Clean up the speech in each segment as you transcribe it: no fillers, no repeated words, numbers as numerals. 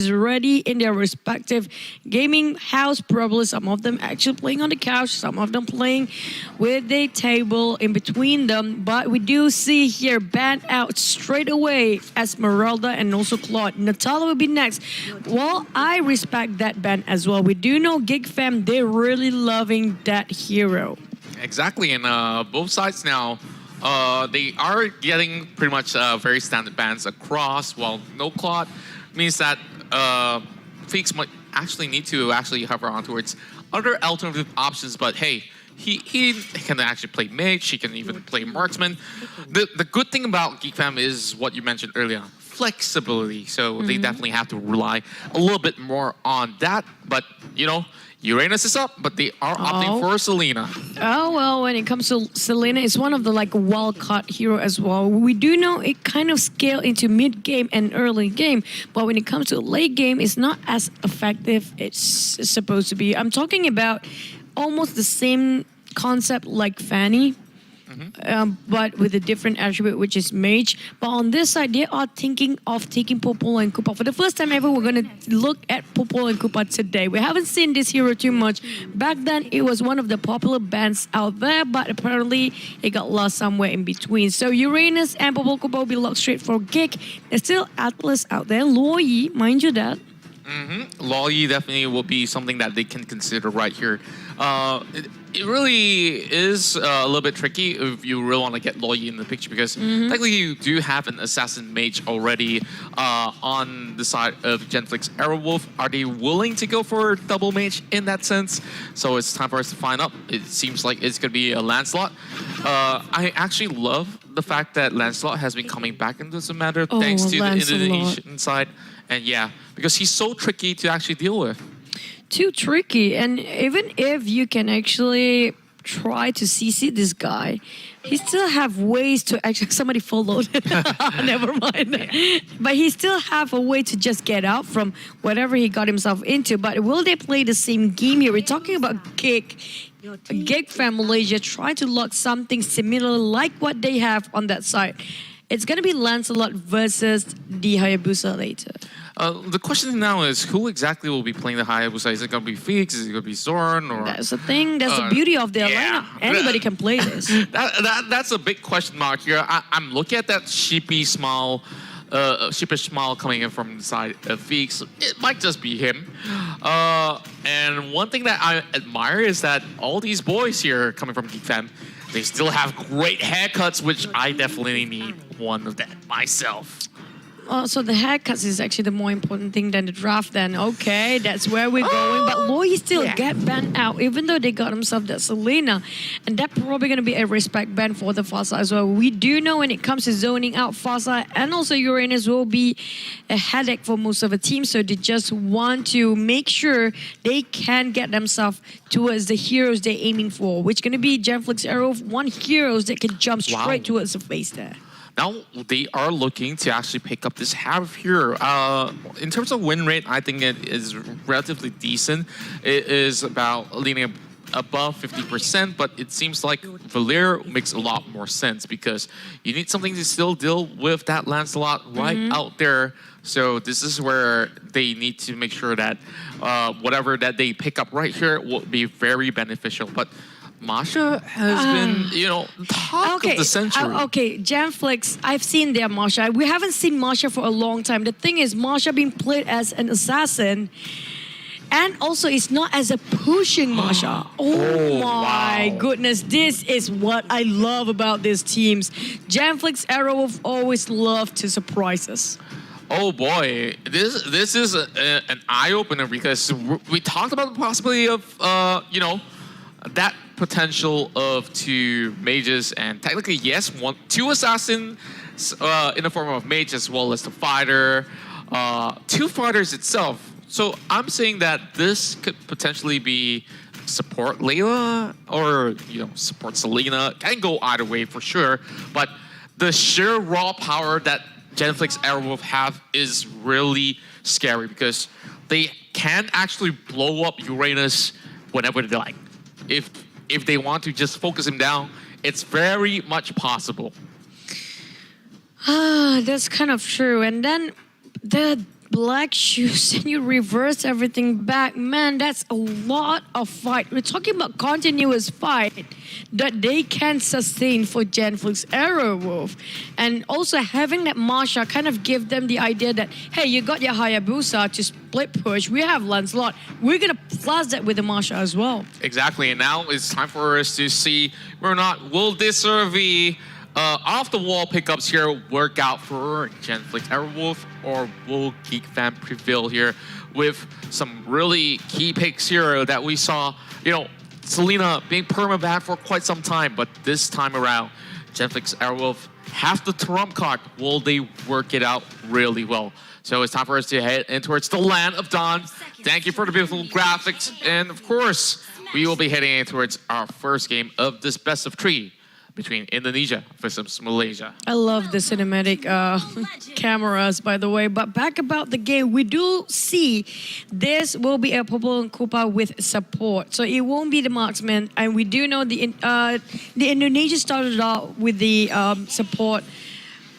is ready in their respective gaming house. Probably some of them actually playing on the couch, some of them playing with a table in between them. But we do see here ban out straight away Esmeralda and also Claude. Natala will be next. Well, I respect that ban as well. We do know GEEK Fam, they're really loving that hero. Exactly, and both sides now, they are getting pretty much very standard bans across. While no Claude means that Phoenix might actually need to hover on towards other alternative options. But hey, he can actually play mage. He can even play marksman. The good thing about GEEK Fam is what you mentioned earlier, flexibility. So they definitely have to rely a little bit more on that. But you know, Uranus is up, but they are opting for Selena. Oh, well, when it comes to Selena, it's one of the like wild-caught hero as well. We do know it kind of scale into mid-game and early game, but when it comes to late game, it's not as effective it's supposed to be. I'm talking about almost the same concept like Fanny, but with a different attribute, which is mage. But on this side, they are thinking of taking Popol and Koopa. For the first time ever, we're going to look at Popol and Koopa today. We haven't seen this hero too much. Back then, it was one of the popular bands out there, but apparently it got lost somewhere in between. So Uranus and Popol Koopa will be locked straight for GEEK. There's still Atlas out there. Luoyi, mind you that. Luoyi definitely will be something that they can consider right here. It really is a little bit tricky if you really want to get Luoyi in the picture, because technically you do have an assassin mage already on the side of GENFLIX Aerowolf. Are they willing to go for double mage in that sense? So it's time for us to find out. It seems like it's going to be a Lancelot. I actually love the fact that Lancelot has been coming back into this matter thanks to the Indonesian side. And yeah, because he's so tricky to actually deal with. Too tricky, and even if you can actually try to CC this guy, he still have ways to actually somebody followed. Never mind. But he still have a way to just get out from whatever he got himself into. But will they play the same game here? We're talking about GEEK Fam Malaysia trying to lock something similar like what they have on that side. It's going to be Lancelot versus the Hayabusa later. The question now is, who exactly will be playing the Hayabusa? Is it going to be Phoenix? Is it going to be Zorn? Or that's the thing. That's the beauty of their lineup. Anybody can play this. That's a big question mark here. I'm looking at that sheepish smile coming in from the side of Phoenix. It might just be him. And one thing that I admire is that all these boys here coming from GEEK Fam, they still have great haircuts, which I definitely need one of that myself. So the haircuts is actually the more important thing than the draft then. Okay, that's where we're going. But Luoyi still get banned out, even though they got himself that Selena. And that's probably going to be a respect ban for the Fasa as well. We do know when it comes to zoning out, Fasa and also Uranus will be a headache for most of the team. So they just want to make sure they can get themselves towards the heroes they're aiming for, which is going to be GENFLIX Arrow, one heroes that can jump straight towards the face there. Now they are looking to actually pick up this half here. In terms of win rate, I think it is relatively decent. It is about leaning above 50%, but it seems like Valir makes a lot more sense because you need something to still deal with that Lancelot right out there. So this is where they need to make sure that whatever that they pick up right here will be very beneficial. But Masha has been, you know, talk of the century. Okay, GENFLIX, I've seen their Masha. We haven't seen Masha for a long time. The thing is, Masha being played as an assassin, and also it's not as a pushing Masha. Oh my goodness, this is what I love about these teams. GENFLIX Arrow have always loved to surprise us. Oh boy, this is an eye-opener because we talked about the possibility of, you know, that potential of two mages, and technically yes, two assassins in the form of mage as well as the fighter, two fighters itself. So I'm saying that this could potentially be support Layla or, you know, support Selena. Can go either way for sure, but the sheer raw power that GENFLIX Aerowolf have is really scary because they can actually blow up Uranus whenever they like. If they want to just focus him down, it's very much possible. That's kind of true. And then the black shoes and you reverse everything back, man, that's a lot of fight. We're talking about continuous fight that they can sustain for GENFLIX Aerowolf. And also having that Marsha kind of give them the idea that, hey, you got your Hayabusa to split push. We have Lancelot. We're going to plus that with the Marsha as well. Exactly, and now it's time for us to see whether or not will this survey off-the-wall pickups here work out for GENFLIX Aerowolf, or will GEEK FAM prevail here with some really key picks here that we saw, you know, Selena being permaban for quite some time, but this time around, GENFLIX Aerowolf have the trump card. Will they work it out really well? So it's time for us to head in towards the land of Dawn. Thank you for the beautiful graphics, and of course, we will be heading in towards our first game of this best of 3 between Indonesia versus Malaysia. I love the cinematic cameras, by the way. But back about the game, we do see this will be a Popol and Kupa with support. So it won't be the marksman. And we do know the Indonesia started out with the support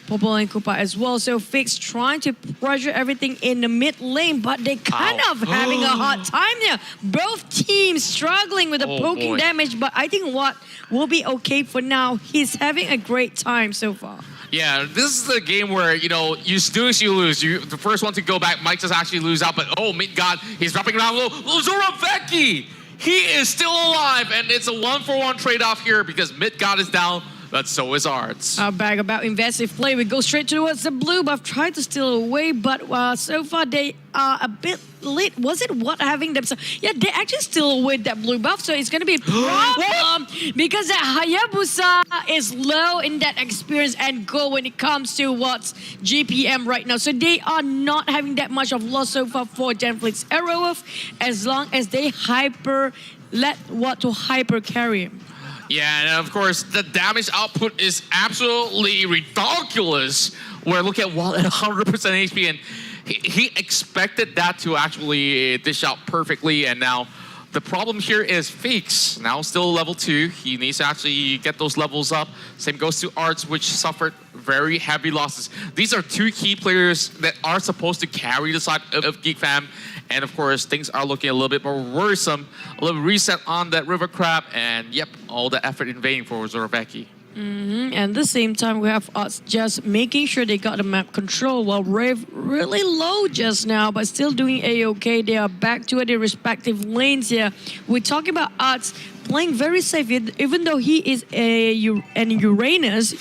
Popol and Kupa as well. So Fix trying to pressure everything in the mid lane, but they kind of having a hard time there. Both teams struggling with the poking damage, but I think what will be okay for now. He's having a great time so far. Yeah, this is the game where, you know, you snooze, you lose. You the first one to go back might just actually lose out, but oh, Midgard, he's dropping around low. Zoravecki, he is still alive, and it's a 1-for-1 trade-off here because Midgard is down, but so is Arts. Back about invasive play. We go straight towards the blue buff. Tried to steal away, but so far they are a bit late. Was it what having them? Yeah, they actually steal away that blue buff, so it's going to be a problem because that Hayabusa is low in that experience and go when it comes to what's GPM right now. So they are not having that much of loss so far for GENFLIX Aerowolf as long as they let what to hyper carry him. Yeah, and of course, the damage output is absolutely ridiculous. We're looking at Wall at 100% HP, and he expected that to actually dish out perfectly, and now the problem here is Feeks, now still level 2. He needs to actually get those levels up. Same goes to Arts, which suffered very heavy losses. These are 2 key players that are supposed to carry the side of GEEK FAM. And of course, things are looking a little bit more worrisome. A little reset on that River Crab, and yep, all the effort in vain for Zoravecki. And at the same time, we have us just making sure they got the map control, while Rave really low just now, but still doing A-OK. They are back to their respective lanes here. We're talking about Arts playing very safe, even though he is an Uranus.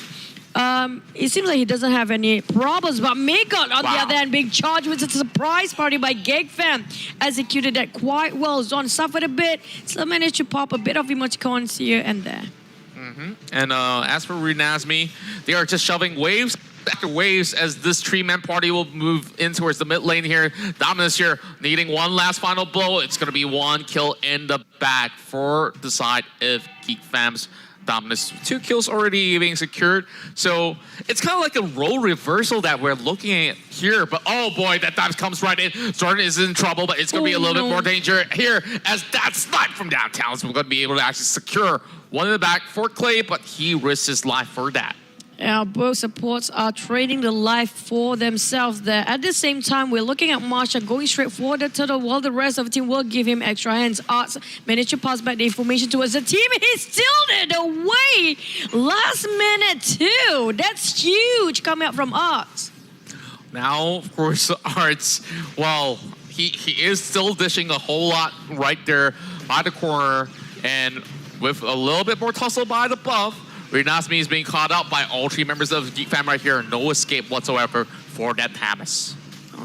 It seems like he doesn't have any problems, but Maygot on the other hand being charged with a surprise party by GEEK FAM. Executed that quite well. Zon suffered a bit, still managed to pop a bit of emoticons here and there. And as for Renasmi, they are just shoving waves after waves as this 3-man party will move in towards the mid lane here. Dominus here needing one last final blow. It's going to be 1 kill in the back for the side of GEEK FAM's Dominus. 2 kills already being secured. So it's kind of like a role reversal that we're looking at here. But oh boy, that dive comes right in. Jordan is in trouble, but it's going to be a little bit more danger here as that snipe from downtown. So we're going to be able to actually secure one in the back for Clay, but he risks his life for that. Both supports are trading the life for themselves there. At the same time, we're looking at Marsha going straight for the turtle while the rest of the team will give him extra hands. Arts managed to pass back the information towards the team. He stealed it away last minute too. That's huge coming up from Arts. Now, of course, Arts, well, he is still dishing a whole lot right there by the corner, and with a little bit more tussle by the buff, Renasmi is being caught out by all 3 members of GEEK FAM right here. No escape whatsoever for that Hamas.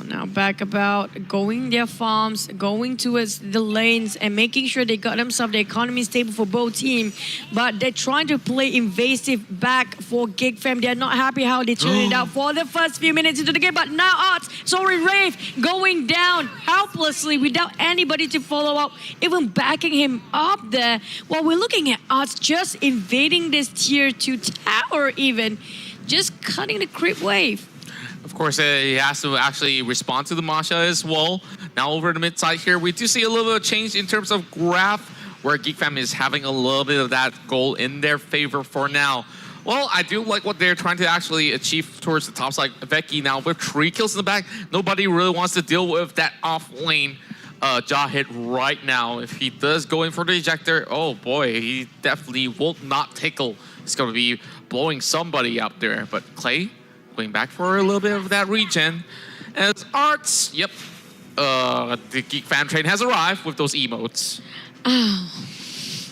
Now back about going their farms, going towards the lanes and making sure they got themselves the economy stable for both teams. But they're trying to play invasive back for GEEK FAM. They're not happy how they turned it out for the first few minutes into the game. But now Arts, sorry, Rave going down helplessly without anybody to follow up, even backing him up there. While we're looking at Arts just invading this tier 2 tower even, just cutting the creep wave. Of course, he has to actually respond to the Masha as well. Now over the mid side here, we do see a little bit of change in terms of graph, where GEEK FAM is having a little bit of that goal in their favor for now. Well, I do like what they're trying to actually achieve towards the top side. Vecchi now with 3 kills in the back. Nobody really wants to deal with that off lane jaw hit right now. If he does go in for the ejector, oh boy, he definitely will not tickle. He's going to be blowing somebody out there. But Clay going back for a little bit of that regen. As Arts, yep, the Geek Fam train has arrived with those emotes. Oh.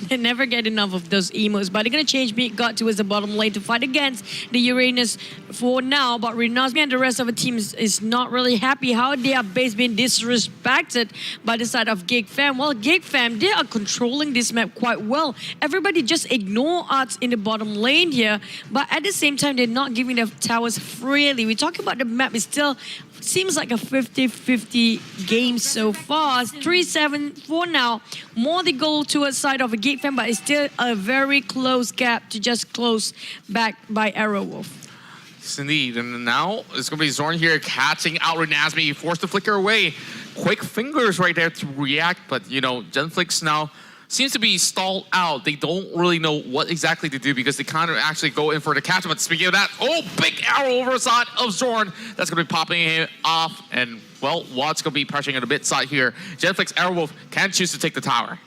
They never get enough of those emotes, but they're gonna change me. Got towards the bottom lane to fight against the Uranus for now. But Renasmi and the rest of the team is not really happy how their base being disrespected by the side of GEEK Fam. Well, GEEK Fam, they are controlling this map quite well. Everybody just ignore us in the bottom lane here, but at the same time, they're not giving the towers freely. We're talking about the map is still seems like a 50-50 game so far. 3-7 for now. More the goal towards side of a GEEK Fam, but it's still a very close gap to just close back by Arrowwolf. Yes, indeed. And now it's going to be Zorn here catching out Renasmi, forced to flicker away. Quick fingers right there to react, but you know, GENFLIX now seems to be stalled out. They don't really know what exactly to do because they kind of actually go in for the catch. But speaking of that, oh, big arrow over the side of Zorn. That's going to be popping him off. And, well, Watt's going to be pressuring at the mid side here. GENFLIX Airwolf can choose to take the tower.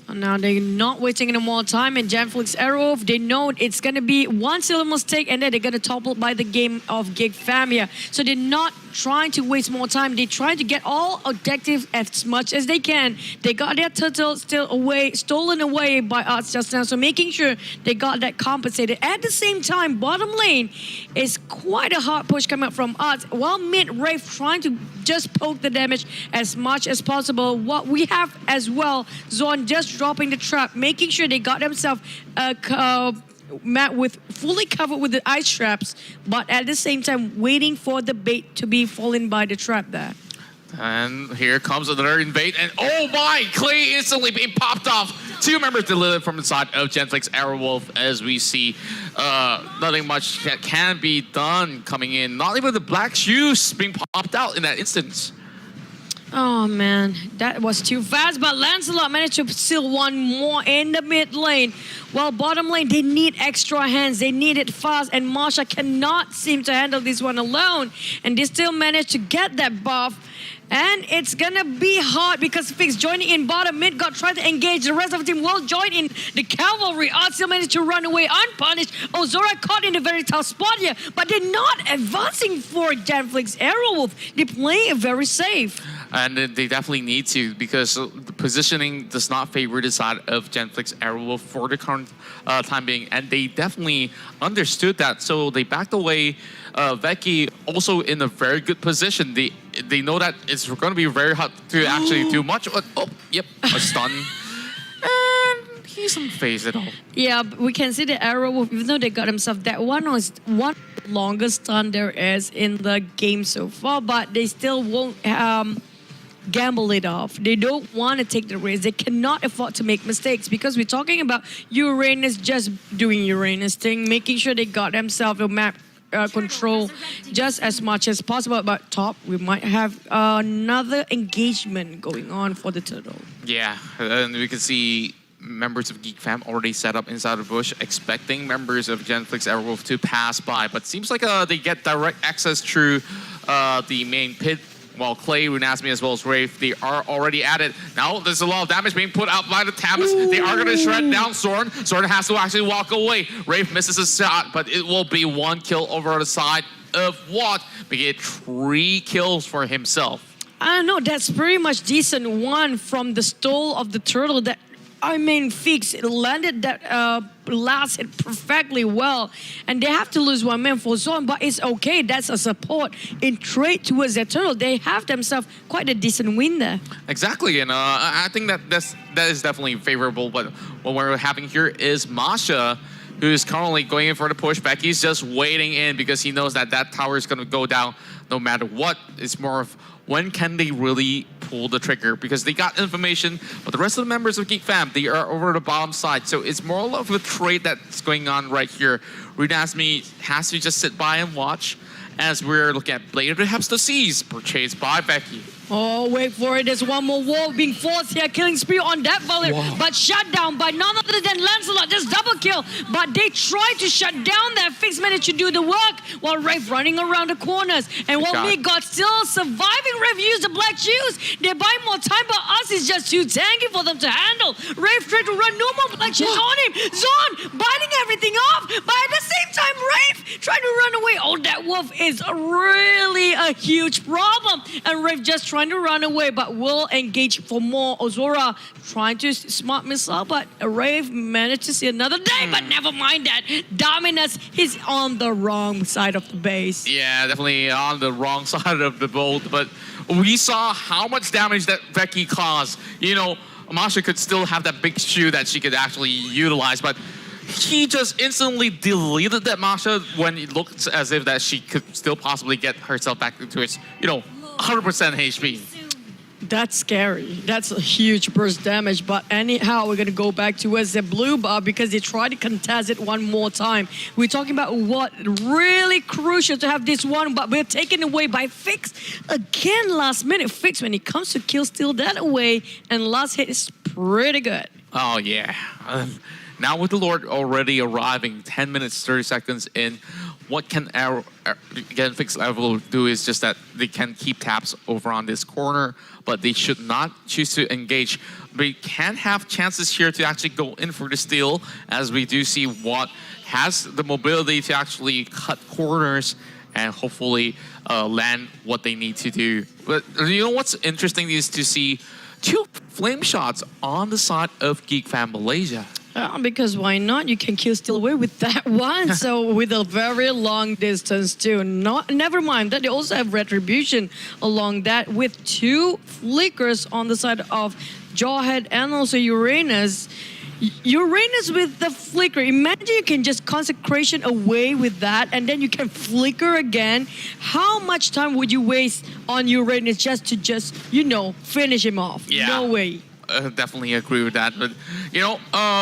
Now they're not wasting any more time in GENFLIX Arrow. They know it's going to be one silver mistake and then they're going to topple by the game of GEEK Fam here. So they're not trying to waste more time. They're trying to get all objectives as much as they can. They got their turtle still away, stolen away by us just now. So making sure they got that compensated. At the same time, bottom lane is quite a hard push coming up from us. While mid Wraith trying to just poke the damage as much as possible. What we have as well, Zorn just dropping the trap, making sure they got themselves mat with fully covered with the ice traps, but at the same time waiting for the bait to be fallen by the trap there. And here comes another invade, and oh my, Clay instantly being popped off. 2 members delivered from the side of GENFLIX Airwolf as we see nothing much that can be done coming in. Not even the black shoes being popped out in that instance. Oh man, that was too fast, but Lancelot managed to steal one more in the mid lane. Well, bottom lane, they need extra hands. They need it fast, and Marsha cannot seem to handle this one alone. And they still managed to get that buff. And it's gonna be hard because Fix joining in bottom mid got tried to engage. The rest of the team will join in the cavalry. Art still managed to run away unpunished. Zora caught in a very tough spot here, but they're not advancing for GENFLIX Airwolf. They play it very safe. And they definitely need to because the positioning does not favor the side of GENFLIX Airwolf for the current time being. And they definitely understood that. So they backed away. Vecchi also in a very good position. They know that it's going to be very hard to actually do much. Oh, yep, a stun. And he's unfazed at all. Yeah, we can see the arrow, even though they got himself, that one was one longest stun there is in the game so far, but they still won't gamble it off. They don't want to take the risk. They cannot afford to make mistakes because we're talking about Uranus just doing Uranus thing, making sure they got themselves a map control just as much as possible. But top, we might have another engagement going on for the turtle. Yeah, and we can see members of GEEK Fam already set up inside the bush, expecting members of GENFLIX Airwolf to pass by. But seems like they get direct access through the main pit. While Clay, Renasmi, as well as Wraith, they are already at it. Now there's a lot of damage being put out by the Tamas. They are going to shred down Zorn. Zorn has to actually walk away. Wraith misses a shot, but it will be 1 kill over the side of Watt, making it 3 kills for himself. I don't know, that's pretty much decent one from the stall of the turtle. That I mean, Fix landed that last hit perfectly well, and they have to lose 1 man for Zorn, but it's okay. That's a support in trade towards their turtle. They have themselves quite a decent win there. Exactly, and I think that is definitely favorable. But what we're having here is Masha, who is currently going in for the pushback. He's just waiting in because he knows that that tower is going to go down no matter what. It's more of when can they really pull the trigger, because they got information, but the rest of the members of GEEK Fam, they are over the bottom side. So it's more of a trade that's going on right here. Renasmi has to just sit by and watch as we're looking at Blade of the Heps to Seas, purchased by Vecchi. Oh, wait for it. There's one more wall being forced here. Killing spree on that bullet. But shut down by none other than Lancelot. Just double kill. But they tried to shut down that. Fix managed to do the work while Rafe running around the corners. And while me got still surviving, Rafe used the black shoes. They buy more time, but us is just too tanky for them to handle. Rafe tried to run no more black shoes on him. Zon biting everything off. But at the same time, Rafe tried to run away. Oh, that wolf is really a huge problem. And Rafe just trying to run away, but will engage for more. Ozora trying to smart missile, but Rafe managed to see another day, but never mind that. Dominus, he's on the wrong side of the base. Yeah, definitely on the wrong side of the boat, but we saw how much damage that Becky caused. You know, Masha could still have that big shoe that she could actually utilize, but he just instantly deleted that Masha when it looked as if that she could still possibly get herself back into its, 100% HP. That's scary. That's a huge burst damage. But anyhow, we're going to go back to the blue bar because they tried to contest it one more time. We're talking about what really crucial to have this one, but we're taken away by Fix. Again, last minute Fix when it comes to kill, steal that away. And last hit is pretty good. Oh, yeah. Now with the Lord already arriving 10 minutes, 30 seconds in, what can GENFLIX level do is just that they can keep tabs over on this corner, but they should not choose to engage. We can have chances here to actually go in for the steal, as we do see what has the mobility to actually cut corners and hopefully land what they need to do. But you know what's interesting is to see 2 flame shots on the side of GEEK FAM Malaysia. Because why not? You can kill steal away with that one. So with a very long distance too. Never mind that they also have retribution along that with 2 flickers on the side of Jawhead and also Uranus. Uranus with the flicker. Imagine you can just consecration away with that and then you can flicker again. How much time would you waste on Uranus just to finish him off? Yeah. No way. Definitely agree with that, but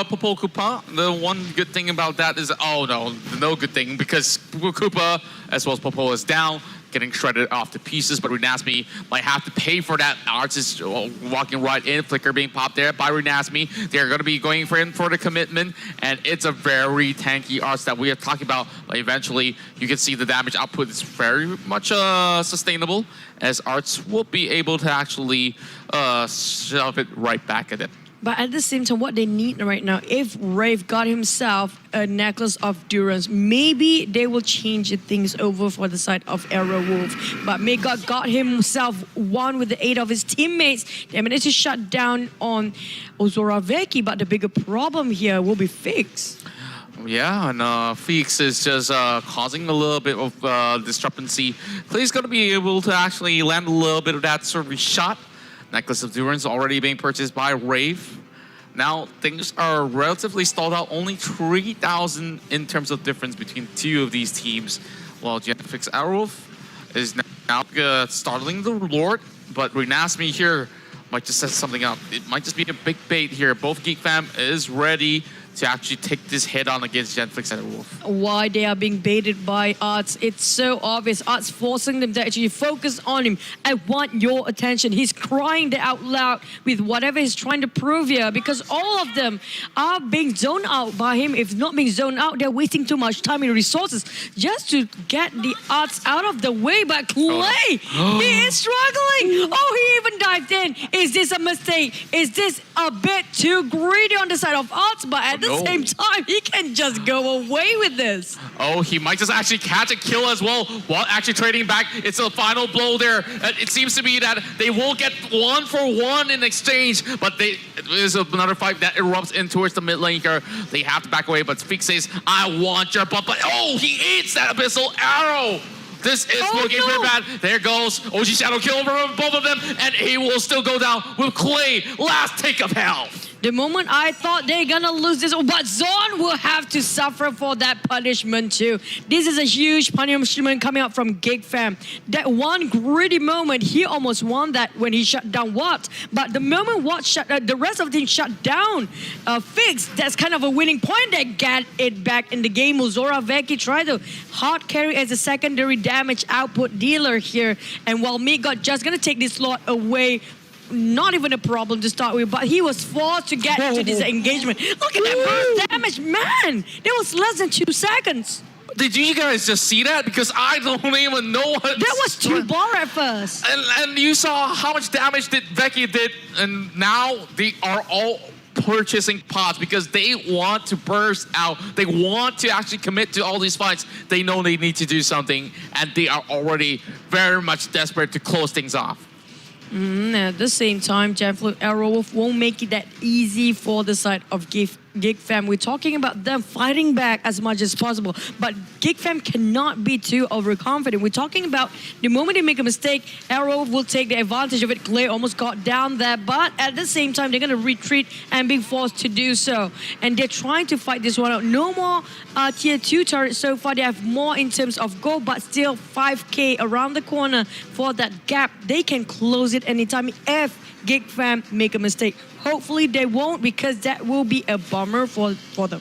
Popo Koopa, the one good thing about that is, no good thing, because Koopa as well as Popo is down, getting shredded off to pieces, but Renasmi might have to pay for that. Artist walking right in, flicker being popped there by Renasmi. They're going to be going for him for the commitment, and it's a very tanky Arts that we are talking about, but eventually you can see the damage output is very much sustainable, as Arts will be able to actually shove it right back at it. But at the same time, what they need right now, if Rafe got himself a necklace of Durance, maybe they will change things over for the side of Arrow Wolf. But Megat got himself one with the aid of his teammates. They managed to shut down on Ozoraveki, but the bigger problem here will be Fix. Yeah, and Fix is just causing a little bit of discrepancy. Clay's going to be able to actually land a little bit of that sort of shot. Necklace of Durance already being purchased by Rave. Now things are relatively stalled out. Only 3,000 in terms of difference between 2 of these teams. While GENFLIX Arrowolf is now startling the Lord, but Renasmi here might just set something up. It might just be a big bait here. Both GEEK FAM is ready to actually take this head on against GENFLIX and Wolf. Why they are being baited by Arts, it's so obvious. Arts forcing them to actually focus on him. I want your attention. He's crying that out loud with whatever he's trying to prove here, because all of them are being zoned out by him. If not being zoned out, they're wasting too much time and resources just to get the Arts out of the way. But Clay, he is struggling. Oh, he even dived in. Is this a mistake? Is this a bit too greedy on the side of Arts? But at the same time, he can just go away with this. Oh, he might just actually catch a kill as well while actually trading back. It's a final blow there. It seems to be that they will get 1 for 1 in exchange, but there's another fight that erupts in towards the mid lane here. They have to back away, but Fix says, I want your butt, but he eats that abyssal arrow. This is looking pretty bad. There goes OG Shadow kill over both of them, and he will still go down with Clay. Last take of health. The moment I thought they're gonna lose this, but Zorn will have to suffer for that punishment too. This is a huge punishment coming up from GEEK FAM. That one greedy moment, he almost won that when he shut down Watt. But the moment Watt shut, the rest of the team shut down Fix, that's kind of a winning point. They got it back in the game. Uzora Veki tried to hard carry as a secondary damage output dealer here. And while Meat just gonna take this slot away, not even a problem to start with, but he was forced to get into this engagement. Look at that burst damage, man! That was less than 2 seconds. Did you guys just see that? Because I don't even know what... That was 2 bar at first. And you saw how much damage that Becky did, and now they are all purchasing pods because they want to burst out. They want to actually commit to all these fights. They know they need to do something, and they are already very much desperate to close things off. At the same time, GENFLIX Aerowolf won't make it that easy for the side of GEEK FAM. We're talking about them fighting back as much as possible, but GEEK FAM cannot be too overconfident. We're talking about the moment they make a mistake, Aerowolf will take the advantage of it. Clay almost got down there, but at the same time, they're going to retreat and being forced to do so. And they're trying to fight this one out. No more tier 2 turrets so far. They have more in terms of gold, but still 5K around the corner for that gap. They can close it anytime if GEEK FAM make a mistake. Hopefully they won't, because that will be a bummer for them.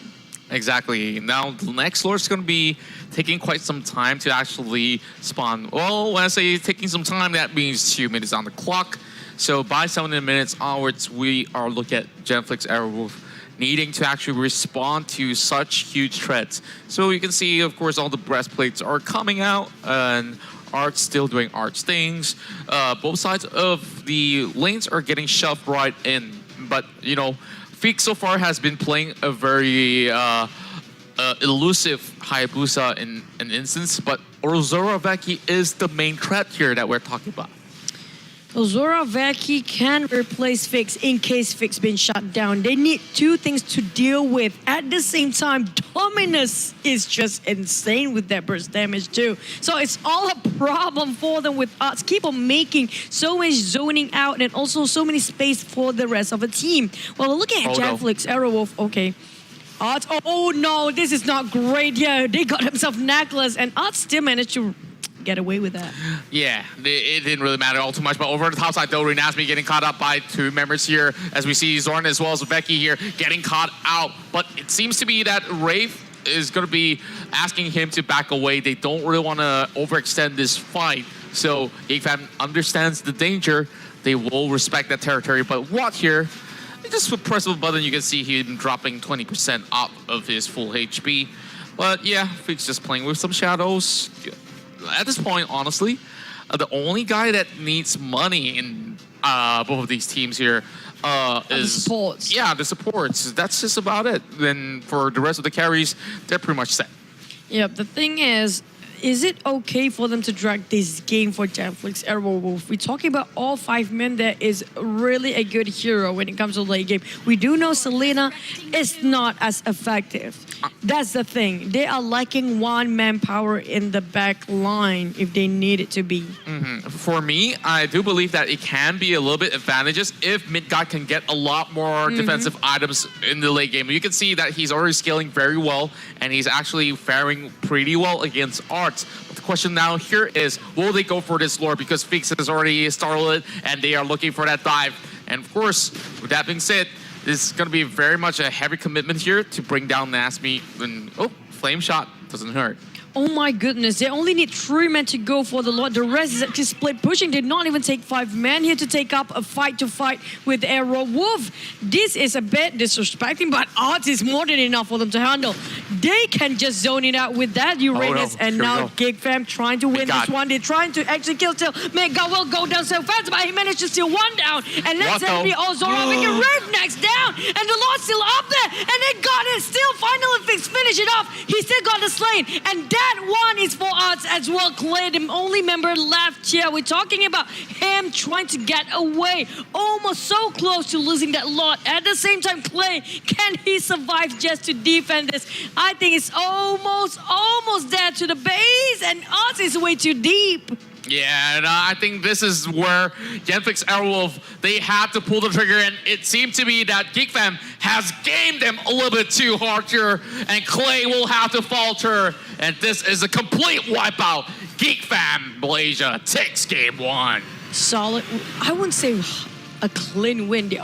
Exactly. Now the next lord is going to be taking quite some time to actually spawn. Well, when I say taking some time, that means 2 minutes on the clock. So by 17 minutes onwards, we are looking at GENFLIX Aerowolf needing to actually respond to such huge threats. So you can see, of course, all the breastplates are coming out, and Art's still doing Art's things. Both sides of the lanes are getting shoved right in. But, you know, Feek so far has been playing a very elusive Hayabusa in an instance, but Ozora Veki is the main threat here that we're talking about. Ozora Veki can replace Fix in case Fix been shut down. They need 2 things to deal with at the same time. Dominus is just insane with that burst damage too. So it's all a problem for them with us. Keep on making so much zoning out and also so many space for the rest of the team. Well, looking at GENFLIX Aerowolf, okay. Art, oh no, this is not great. Yeah, they got themselves necklace, and Art still managed to get away with that. Yeah, it didn't really matter all too much. But over the top side, though, Renasmi getting caught up by 2 members here, as we see Zorn as well as Becky here getting caught out. But it seems to be that Wraith is going to be asking him to back away. They don't really want to overextend this fight. So GEEK FAM understands the danger. They will respect that territory. But Watt here, just with press of a button, you can see him dropping 20% off of his full HP. But yeah, Feek's just playing with some shadows. At this point, honestly, the only guy that needs money in both of these teams here is the supports. Yeah, the supports. That's just about it. Then for the rest of the carries, they're pretty much set. Yeah, the thing is it okay for them to drag this game for GENFLIX Aerowolf? We're talking about all 5 men. That is really a good hero when it comes to late game. We do know Selena is not as effective. That's the thing. They are lacking 1 manpower in the back line if they need it to be. For me, I do believe that it can be a little bit advantageous if Midgard can get a lot more defensive items in the late game. You can see that he's already scaling very well, and he's actually faring pretty well against Art. But the question now here is, will they go for this lore? Because Fix has already started and they are looking for that dive. And of course, with that being said, this is going to be very much a heavy commitment here to bring down Nasmi. And oh, flame shot doesn't hurt. Oh my goodness, they only need 3 men to go for the Lord. The rest is actually split pushing. Did not even take 5 men here to take up a fight with Aerowolf. This is a bit disrespecting, but odds is more than enough for them to handle. They can just zone it out with that Uranus, and now GEEK FAM trying to win this one. They're trying to actually kill till Mega will go down so fast, but he managed to steal 1 down. And let's say Ozora, we can Wraith next down, and the Lord's still up there, and they got it. Still finally finish it off. He still got the slain, and that one is for us as well. Clay, the only member left here. We're talking about him trying to get away, almost so close to losing that lot. At the same time, Clay, can he survive just to defend this? I think it's almost there to the base, and us is way too deep. Yeah, and I think this is where GENFLIX Airwolf, they had to pull the trigger, and it seemed to be that GEEK FAM has gamed them a little bit too hard here, and Clay will have to falter, and this is a complete wipeout. GEEK FAM Malaysia takes game one. Solid. I wouldn't say a clean win. They